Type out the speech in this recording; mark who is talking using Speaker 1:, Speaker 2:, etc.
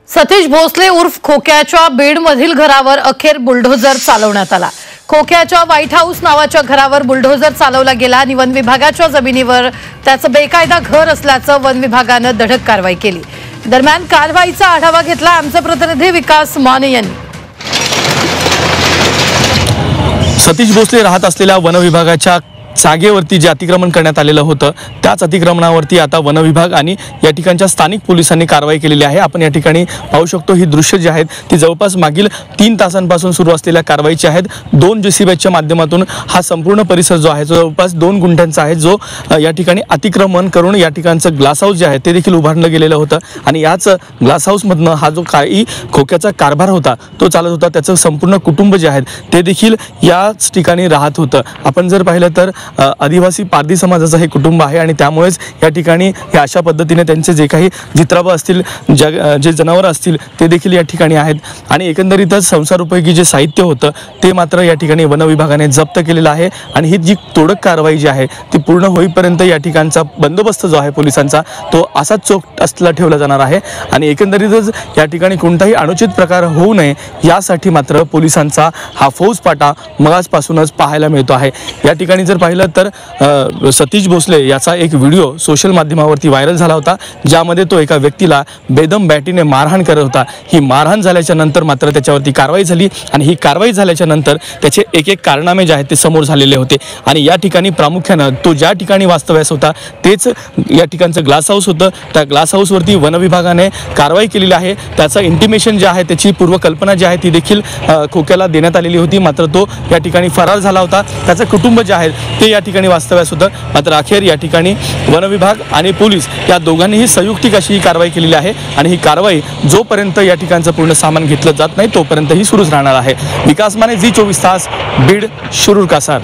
Speaker 1: सतीश भोसले उर्फ खोक्याच्या बीडमधील घरावर अखेर बुलडोझर चालवण्यात आला। खोक्याच्या व्हाईट हाऊस नावाच्या घरावर बुलडोझर चालवला गेला आणि वन विभागाच्या जमिनीवर त्याचं बेकायदा घर असल्याचं वन विभागानं धडक कारवाई केली। दरम्यान कारवाईचा आढावा घेतला आमचे प्रतिनिधी विकास माने यांनी।
Speaker 2: सतीश भोसले राहत असलेल्या वन विभागाच्या जागेवरती जे अतिक्रमण करण्यात आलेलं होतं त्याच अतिक्रमणावरती आता वन विभाग आणि या ठिकाणच्या स्थानिक पोलिसांनी कारवाई केलेली आहे। आपण या ठिकाणी पाहू शकतो ही दृश्य जी आहेत ती जवळपास मागील 3 तासांपासून सुरू असलेल्या कारवाईची आहेत। 2 जेसीबीच्या माध्यमातून हा संपूर्ण परिसर जो आहे जवळपास 2 गुंठ्यांचा आहे जो या ठिकाणी अतिक्रमण करून या ठिकाणचं ग्लास हाऊस जे आहे ते देखील उभारलं गेलेलं होतं आणि याच ग्लास हाऊसमधनं हा जो काही खोक्याचा कारभार होता तो चालत होता। त्याचं संपूर्ण कुटुंब जे आहेत ते देखील याच ठिकाणी राहत होतं। आपण जर पाहिलं तर आदिवासी पारधी समाजाचं हे कुटुंब आहे आणि त्यामुळेच या ठिकाणी हे अशा पद्धतीने त्यांचे जे काही जित्राबा असतील जे जनावरं असतील ते देखील या ठिकाणी आहेत आणि एकंदरीतच संसारोपयोगी जे साहित्य होतं ते मात्र या ठिकाणी वन विभागाने जप्त केलेलं आहे आणि ही जी तोडक कारवाई जी आहे ती पूर्ण होईपर्यंत या ठिकाणचा बंदोबस्त जो आहे पोलिसांचा तो असाच चोख असला ठेवला जाणार आहे आणि एकंदरीतच या ठिकाणी कोणताही अनुचित प्रकार होऊ नये यासाठी मात्र पोलिसांचा हा फौजफाटा मगासपासूनच पाहायला मिळतो आहे। या ठिकाणी जर पाहिलं तर सतीश भोसले याचा एक व्हिडिओ सोशल माध्यमावरती व्हायरल झाला होता ज्यामध्ये तो एका व्यक्तीला बेदम बॅटीने मारहाण करत होता। ही मारहाण झाल्याच्या नंतर मात्र त्याच्यावरती कारवाई झाली आणि ही कारवाई झाल्याच्या नंतर त्याचे एक कारनामे जे आहेत ते समोर झालेले होते आणि या ठिकाणी प्रामुख्याने तो ज्या ठिकाणी वास्तव्यास होता तेच या ठिकाणचं ग्लास हाऊस होतं। त्या ग्लास हाऊसवरती वन विभागाने कारवाई केलेली आहे। त्याचं इंटिमेशन जे आहे त्याची पूर्वकल्पना जी आहे ती देखील खोक्याला देण्यात आलेली होती मात्र तो या ठिकाणी फरार झाला होता। त्याचं कुटुंब जे आहे ते या ठिकाणी वास्तव्यास होतं मात्र अखेर या ठिकाणी वन विभाग आणि पोलीस या दोघांनीही संयुक्तिक अशी ही कारवाई केलेली आहे आणि ही कारवाई जोपर्यंत या ठिकाणचं पूर्ण सामान घेतलं जात नाही तोपर्यंत ही सुरूच राहणार आहे। विकास माने, झी 24 तास, बीड, शिरूर कासार।